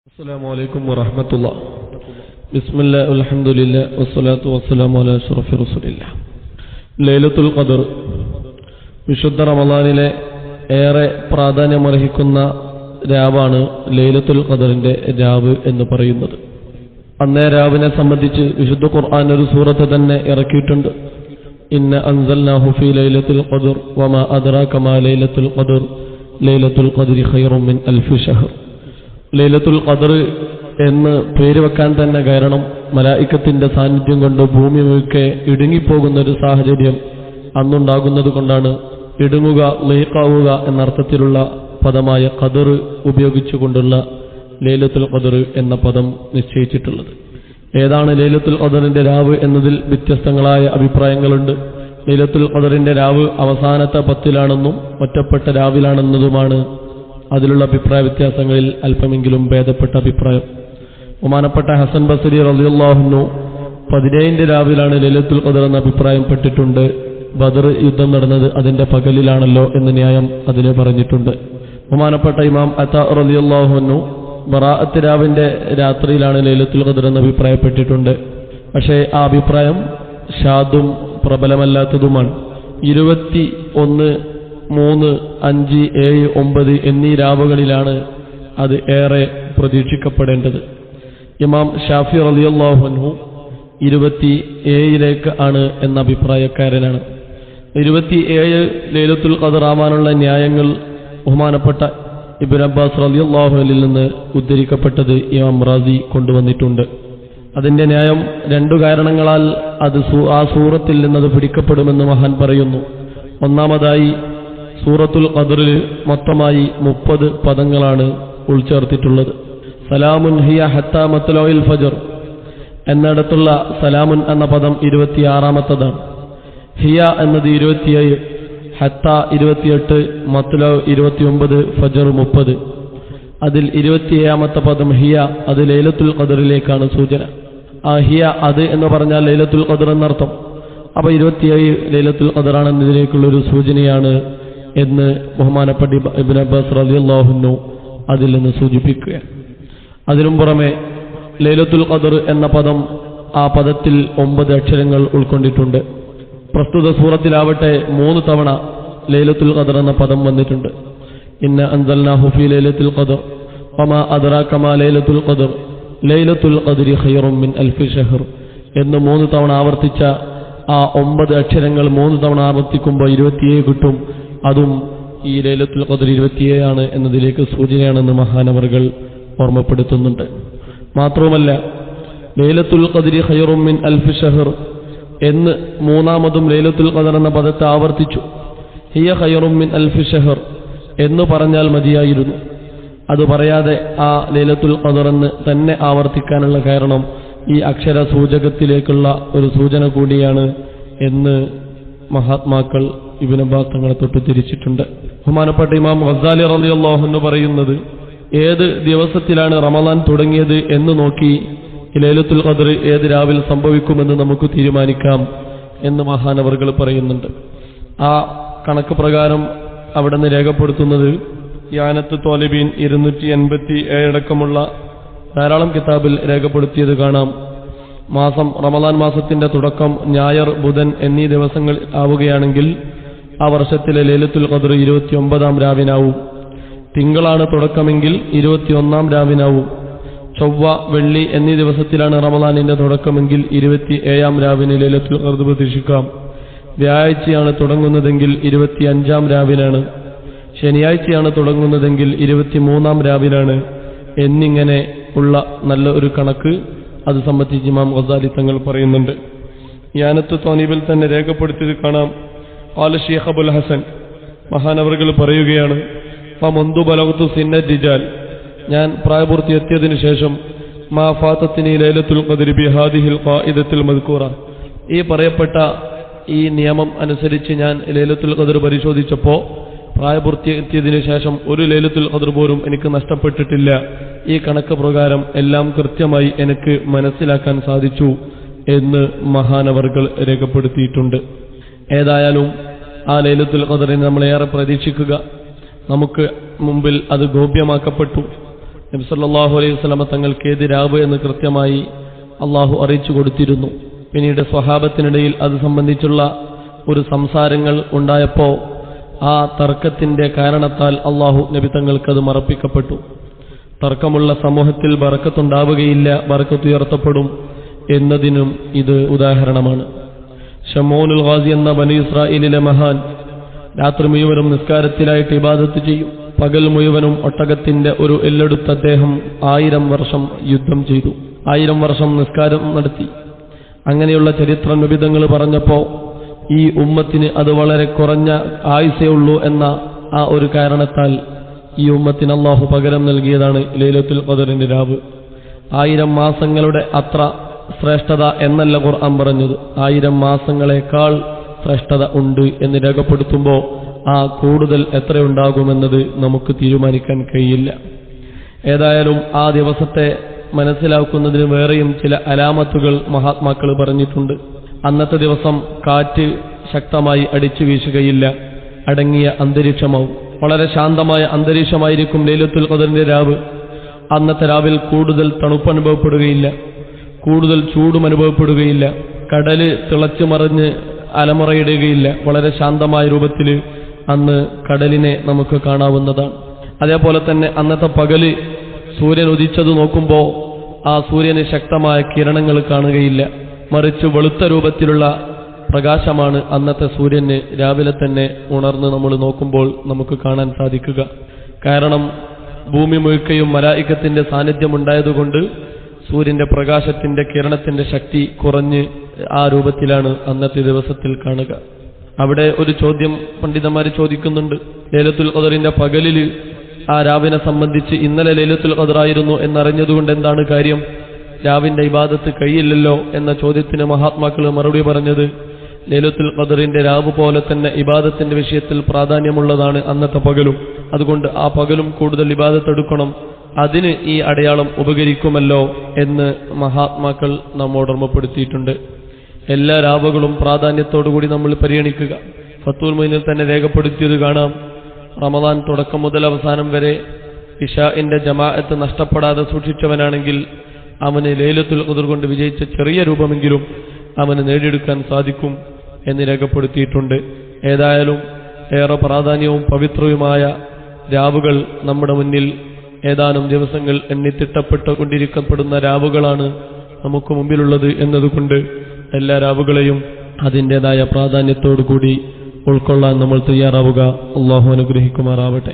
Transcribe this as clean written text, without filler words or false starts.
السلام عليكم ورحمة الله. بسم الله والحمد لله والصلاة والسلام على أشرف رسول الله. ലൈലത്തുൽ ഖദർ വിശുദ്ധ റമളാനിലെ ഏറെ പ്രാധാന്യമർഹിക്കുന്ന രാവാണ് ലൈലത്തുൽ ഖദറിന്റെ രാവ് എന്ന് പറയുന്നത്. അന്നേ രാവിനെ സംബന്ധിച്ച് വിശുദ്ധ ഖുർആൻ ഒരു സൂറത്ത് തന്നെ ഇറക്കിയിട്ടുണ്ട്. ഇന്ന അൻസൽനാഹു ഫീ ലൈലത്തുൽ ഖദർ വമാ അദ്റാക മാ ലൈലത്തുൽ ഖദർ ലൈലത്തുൽ ഖദ്രി ഖൈറും മിൻ അൽഫി ശഹർ. ലൈലത്തുൽ ഖദർ എന്ന് പേര് വെക്കാൻ തന്നെ കാരണം മലായിക്കത്തിന്റെ സാന്നിധ്യം കൊണ്ട് ഭൂമി മുഴുക്കെ ഇടുങ്ങിപ്പോകുന്ന ഒരു സാഹചര്യം അന്നുണ്ടാകുന്നത് കൊണ്ടാണ് ഇടുങ്ങുക, ലീക്കാവുക എന്നർത്ഥത്തിലുള്ള പദമായ ഖദർ ഉപയോഗിച്ചുകൊണ്ടുള്ള ലൈലത്തുൽ ഖദർ എന്ന പദം നിശ്ചയിച്ചിട്ടുള്ളത്. ഏതാണ് ലൈലത്തുൽ ഖദറിന്റെ രാവ് എന്നതിൽ വ്യത്യസ്തങ്ങളായ അഭിപ്രായങ്ങളുണ്ട്. ലൈലത്തുൽ ഖദറിന്റെ രാവ് അവസാനത്തെ 10-ലാണെന്നും ഒറ്റപ്പെട്ട രാവിലാണെന്നതുമാണ് അതിലുള്ള അഭിപ്രായ വ്യത്യാസങ്ങളിൽ അല്പമെങ്കിലും ഭേദപ്പെട്ട അഭിപ്രായം. ബഹുമാനപ്പെട്ട ഹസൻ ബസ്രി റളിയല്ലാഹു അൻഹു 17-ന്റെ രാവിലാണ് ലൈലത്തുൽ ഖദർ എന്ന അഭിപ്രായപ്പെട്ടിട്ടുണ്ട്. ബദർ യുദ്ധം നടന്നത് അതിന്റെ പകലിലാണല്ലോ എന്ന ന്യായം അതിനെ പറഞ്ഞിട്ടുണ്ട്. ബഹുമാനപ്പെട്ട ഇമാം അതാ റളിയല്ലാഹു അൻഹു ബറാഅത്ത് രാവിന്റെ രാത്രിയിലാണ് ലൈലത്തുൽ ഖദർ എന്ന് അഭിപ്രായപ്പെട്ടിട്ടുണ്ട്. പക്ഷേ ആ അഭിപ്രായം ഷാദും പ്രബലമല്ലാത്തതുമാണ്. 21, 3, 5, 7, 9 എന്നീ രാവുകളിലാണ് അത് ഏറെ പ്രതീക്ഷിക്കപ്പെടേണ്ടത്. ഇമാം ഷാഫി റളിയല്ലാഹു അൻഹു 27-ലേക്ക് ആണ് എന്ന അഭിപ്രായക്കാരനാണ്. 27 ലൈലത്തുൽ ഖദർ ആവാനുള്ള ന്യായങ്ങൾ ബഹുമാനപ്പെട്ട ഇബ്നു അബ്ബാസ് റളിയല്ലാഹു അൻഹുവിൽ നിന്ന് ഉദ്ധരിക്കപ്പെട്ടത് ഇമാം റാസി കൊണ്ടുവന്നിട്ടുണ്ട്. അതിന്റെ ന്യായം 2 കാരണങ്ങളാൽ അത് ആ സൂറത്തിൽ നിന്നത് പിടിക്കപ്പെടുമെന്ന് മഹാൻ പറയുന്നു. ഒന്നാമതായി, സൂറത്തുൽ ഖദറിൽ മൊത്തമായി 30 പദങ്ങളാണ് ഉൾച്ചേർത്തിട്ടുള്ളത്. സലാമുൻ ഹിയ ഹത്താ മത്ലഉൽ ഫജ്ർ എന്നിടത്തുള്ള സലാമുൻ എന്ന പദം 26-ാമത്തതാണ്. ഹിയ എന്നത് 27, ഹത്ത 28, മത്ലഉ 29, ഫജ്ർ 30. അതിൽ 27-ാമത്തെ പദം ഹിയ, അത് ലൈലത്തുൽ ഖദറിലേക്കാണ് സൂചന. ആ ഹിയ അത് എന്ന് പറഞ്ഞാൽ ലൈലത്തുൽ ഖദർ എന്നർത്ഥം. അപ്പോൾ 27 ലൈലത്തുൽ ഖദറാണെന്നതിലേക്കുള്ളൊരു സൂചനയാണ് എന്ന് ബഹുമാനപ്പെട്ട ഇബ്നു അബ്ബാസ് റളിയല്ലാഹു അൻഹു അതിൽ നിന്ന് സൂചിപ്പിക്കുക. അതിനും പുറമെ ലൈലത്തുൽ ഖദർ എന്ന പദം, ആ പദത്തിൽ 9 അക്ഷരങ്ങൾ ഉൾക്കൊണ്ടിട്ടുണ്ട്. പ്രസ്തുത സൂറത്തിലാവട്ടെ 3 തവണ ലൈലത്തുൽ ഖദർ എന്ന പദം വന്നിട്ടുണ്ട്. ഇന്ന അൻസൽനാഹു ഫീ ലൈലത്തുൽ ഖദർ വമാ അദ്റാക മാ ലൈലത്തുൽ ഖദർ ലൈലത്തുൽ ഖദ്രി ഖൈറും മിൻ അൽഫി ശഹർ എന്ന് 3 തവണ ആവർത്തിച്ച ആ 9 അക്ഷരങ്ങൾ 3 തവണ ആവർത്തിക്കുമ്പോൾ 27 കിട്ടും. അതും ഈ ലൈലത്തുൽ ഖദർ 27 ആണ് എന്നതിലേക്ക് സൂചനയാണെന്ന് മഹാനവറുകൾ ഓർമ്മപ്പെടുത്തുന്നുണ്ട്. മാത്രവുമല്ല, ലൈലത്തുൽ ഖദ്രി ഖൈറും മിൻ അൽഫി ശഹർ എന്ന് 3-മതും ലൈലത്തുൽ ഖദർ എന്ന പദത്തെ ആവർത്തിച്ചു. ഹിയ ഖൈറും മിൻ അൽഫി ശഹർ എന്ന് പറഞ്ഞാൽ മതിയായിരുന്നു. അത് പറയാതെ ആ ലൈലത്തുൽ ഖദർ എന്ന് തന്നെ ആവർത്തിക്കാനുള്ള കാരണം ഈ അക്ഷര സൂചകത്തിലേക്കുള്ള ഒരു സൂചന കൂടിയാണ് എന്ന് മഹാത്മാക്കൾ ഇബ്നു അബ്ബാസ് തങ്ങളെ തൊട്ട് തിരിച്ചിട്ടുണ്ട്. ബഹുമാനപ്പെട്ട ഇമാം ഗസാലി റളിയല്ലാഹു അൻഹു പറയുന്നത്, ഏത് ദിവസത്തിലാണ് റമളാൻ തുടങ്ങിയത് എന്ന് നോക്കി ലൈലത്തുൽ ഖദർ ഏത് രാവിൽ സംഭവിക്കുമെന്ന് നമുക്ക് തീരുമാനിക്കാം എന്ന് മഹാനവറുകൾ പറയുന്നുണ്ട്. ആ കണക്ക് പ്രകാരം അവിടെ നിന്ന് രേഖപ്പെടുത്തുന്നത് യാനത്ത് തോലിബീൻ 287 അടക്കമുള്ള ധാരാളം കിതാബിൽ രേഖപ്പെടുത്തിയത് കാണാം. റമളാൻ മാസത്തിന്റെ തുടക്കം ഞായർ, ബുധൻ എന്നീ ദിവസങ്ങൾ ആവുകയാണെങ്കിൽ ആ വർഷത്തിലെ ലൈലത്തുൽ ഖദർ 29-ാം രാവിനാവും. തിങ്കളാണ് തുടക്കമെങ്കിൽ 21-ാം രാവിനാവും. ചൊവ്വ, വെള്ളി എന്നീ ദിവസത്തിലാണ് റമളാനിന്റെ തുടക്കമെങ്കിൽ 27-ാം രാവിന് ലൈലത്തുൽ ഖദർ പ്രതീക്ഷിക്കാം. വ്യാഴാഴ്ചയാണ് തുടങ്ങുന്നതെങ്കിൽ 25-ാം രാവിനാണ്. ശനിയാഴ്ചയാണ് തുടങ്ങുന്നതെങ്കിൽ 23-ാം രാവിനാണ്. എന്നിങ്ങനെ ഉള്ള നല്ല ഒരു കണക്ക് അത് സംബന്ധിച്ച് ഇമാം ഗസാലി തങ്ങൾ പറയുന്നുണ്ട്. യാനത്ത് തോനീബിൽ തന്നെ രേഖപ്പെടുത്തിയത് കാണാം. ഖാല ശൈഖ് അബുൽ ഹസൻ മഹാനവറുകൾ പറയുകയാണ്, ഫമന്ദു ബലഗ്തു സിന്ന റിജാൽ, ഞാൻ പ്രായപൂർത്തി എത്തിയതിനു ശേഷം മാ ഫാതത്തിനി ലൈലത്തുൽ ഖദ്രി ബിഹാദിഹിൽ ഖായിദത്തുൽ മദ്കൂറ, ഈ പറയപ്പെട്ട ഈ നിയമം അനുസരിച്ച് ഞാൻ ലൈലത്തുൽ ഖദ്ർ പരിശോധിച്ചപ്പോൾ പ്രായപൂർത്തി എത്തിയതിനു ശേഷം ഒരു ലൈലത്തുൽ ഖദ്ർ പോലും എനിക്ക് നഷ്ടപ്പെട്ടിട്ടില്ല. ഈ കണക്ക് പ്രകാരം എല്ലാം കൃത്യമായി എനിക്ക് മനസ്സിലാക്കാൻ സാധിച്ചു എന്ന് മഹാനവറുകൾ രേഖപ്പെടുത്തിയിട്ടുണ്ട്. ഏതായാലും ആ ലൈലത്തുൽ ഖദ്റിനെ നമ്മളേറെ പ്രതീക്ഷിക്കുക. നമുക്ക് മുമ്പിൽ അത് ഗോപ്യമാക്കപ്പെട്ടു. നബി സല്ലല്ലാഹു അലൈഹി വസല്ലം തങ്ങൾക്ക് ഏത് രാവ് എന്ന് കൃത്യമായി അള്ളാഹു അറിയിച്ചു കൊടുത്തിരുന്നു. പിന്നീട് സ്വഹാബത്തിനിടയിൽ അത് സംബന്ധിച്ചുള്ള ഒരു സംസാരങ്ങൾ ഉണ്ടായപ്പോൾ ആ തർക്കത്തിന്റെ കാരണത്താൽ അള്ളാഹു നബി തങ്ങൾക്കത് മറപ്പിക്കപ്പെട്ടു. തർക്കമുള്ള സമൂഹത്തിൽ ബറക്കത്തുണ്ടാവുകയില്ല, ബറക്കത്ത് ഉയർത്തപ്പെടും എന്നതിനും ഇത് ഉദാഹരണമാണ്. ഷമോനുൽ ഗാസി എന്ന ബനി ഇസ്രായേലിലെ മഹാൻ രാത്രി മുഴുവനും നിസ്കാരത്തിലായിട്ട് ഇബാദത്ത് ചെയ്യും. പകൽ മുഴുവനും ഒട്ടകത്തിന്റെ ഒരു എല്ലെടുത്ത് അദ്ദേഹം 1000 വർഷം യുദ്ധം ചെയ്തു, 1000 വർഷം നിസ്കാരം നടത്തി. അങ്ങനെയുള്ള ചരിത്ര നിബിധങ്ങൾ പറഞ്ഞപ്പോൾ ഈ ഉമ്മത്തിന് അത് വളരെ കുറഞ്ഞ ആയുസേ ഉള്ളൂ എന്ന ആ ഒരു കാരണത്താൽ ഈ ഉമ്മത്തിന് അല്ലാഹു പകരം നൽകിയതാണ് ലൈലത്തുൽ ഖദറിന്റെ രാവ്. 1000 മാസങ്ങളുടെ അത്ര ശ്രേഷ്ഠത എന്നല്ല ഖുർആൻ പറഞ്ഞത്, 1000 മാസങ്ങളെക്കാൾ ശ്രേഷ്ഠത ഉണ്ട് എന്ന് രേഖപ്പെടുത്തുമ്പോൾ ആ കൂടുതൽ എത്രയുണ്ടാകുമെന്നത് നമുക്ക് തീരുമാനിക്കാൻ കഴിയില്ല. ഏതായാലും ആ ദിവസത്തെ മനസ്സിലാക്കുന്നതിന് വേറെയും ചില അലാമത്തുകൾ മഹാത്മാക്കൾ പറഞ്ഞിട്ടുണ്ട്. അന്നത്തെ ദിവസം കാറ്റ് ശക്തമായി അടിച്ചു വീശുകയില്ല, അടങ്ങിയ അന്തരീക്ഷമാവും. വളരെ ശാന്തമായ അന്തരീക്ഷമായിരിക്കും ലൈലത്തുൽ ഖദറിന്റെ രാവ്. അന്നത്തെ രാവിൽ കൂടുതൽ തണുപ്പ് അനുഭവപ്പെടുകയില്ല, കൂടുതൽ ചൂടും അനുഭവപ്പെടുകയില്ല, കടല് തിളച്ചു മറിഞ്ഞ് അലമുറയിടുകയില്ല. വളരെ ശാന്തമായ രൂപത്തിൽ അന്ന് കടലിനെ നമുക്ക് കാണാവുന്നതാണ്. അതേപോലെ തന്നെ അന്നത്തെ പകല് സൂര്യൻ ഉദിച്ചത് നോക്കുമ്പോൾ ആ സൂര്യന് ശക്തമായ കിരണങ്ങൾ കാണുകയില്ല, മറിച്ച് വെളുത്ത രൂപത്തിലുള്ള പ്രകാശമാണ് അന്നത്തെ സൂര്യന് രാവിലെ തന്നെ ഉണർന്ന് നമ്മൾ നോക്കുമ്പോൾ നമുക്ക് കാണാൻ സാധിക്കുക. കാരണം ഭൂമി മുഴുക്കയും മലായികത്തിന്റെ സാന്നിധ്യം ഉണ്ടായതുകൊണ്ട് സൂര്യന്റെ പ്രകാശത്തിന്റെ കിരണത്തിന്റെ ശക്തി കുറഞ്ഞ് ആ രൂപത്തിലാണ് അന്നത്തെ ദിവസത്തിൽ കാണുക. അവിടെ ഒരു ചോദ്യം പണ്ഡിതന്മാർ ചോദിക്കുന്നുണ്ട്. ലൈലത്തുൽ ഖദറിന്റെ പകലിൽ ആ രാവിനെ സംബന്ധിച്ച് ഇന്നലെ ലൈലത്തുൽ ഖദറായിരുന്നു എന്നറിഞ്ഞതുകൊണ്ട് എന്താണ് കാര്യം, രാവിന്റെ ഇബാദത്ത് കഴിയില്ലല്ലോ എന്ന ചോദ്യത്തിന് മഹാത്മാക്കൾ മറുപടി പറഞ്ഞത്, ലൈലത്തുൽ ഖദറിന്റെ രാവ് പോലെ തന്നെ ഇബാദത്തിന്റെ വിഷയത്തിൽ പ്രാധാന്യമുള്ളതാണ് അന്നത്തെ പകലും. അതുകൊണ്ട് ആ പകലും കൂടുതൽ ഇബാദത്ത് എടുക്കണം, അതിന് ഈ അടയാളം ഉപകരിക്കുമല്ലോ എന്ന് മഹാത്മാക്കൾ നമ്മോട് ഓർമ്മപ്പെടുത്തിയിട്ടുണ്ട്. എല്ലാ രാവുകളും പ്രാധാന്യത്തോടുകൂടി നമ്മൾ പരിഗണിക്കുക. ഫത്തുൽ മുഈനിൽ തന്നെ രേഖപ്പെടുത്തിയത് കാണാം. റമദാൻ തുടക്കം മുതൽ അവസാനം വരെ ഇശാഇന്റെ ജമാഅത്ത് നഷ്ടപ്പെടാതെ സൂക്ഷിച്ചവനാണെങ്കിൽ അവന് ലൈലത്തുൽ ഖദർ കൊണ്ട് വിജയിച്ച ചെറിയ രൂപമെങ്കിലും അവന് നേടിയെടുക്കാൻ സാധിക്കും എന്ന് രേഖപ്പെടുത്തിയിട്ടുണ്ട്. ഏതായാലും ഏറെ പ്രാധാന്യവും പവിത്രവുമായ രാവുകൾ നമ്മുടെ മുന്നിൽ ഏതാനും ദിവസങ്ങൾ എണ്ണിത്തിട്ടപ്പെട്ടുകൊണ്ടിരിക്കപ്പെടുന്ന രാവുകളാണ് നമുക്ക് മുമ്പിലുള്ളത് എന്നതുകൊണ്ട് എല്ലാ രാവുകളെയും അതിൻ്റെതായ പ്രാധാന്യത്തോടു കൂടി ഉൾക്കൊള്ളാൻ നമ്മൾ തയ്യാറാവുക. അല്ലാഹു അനുഗ്രഹിക്കുമാറാവട്ടെ.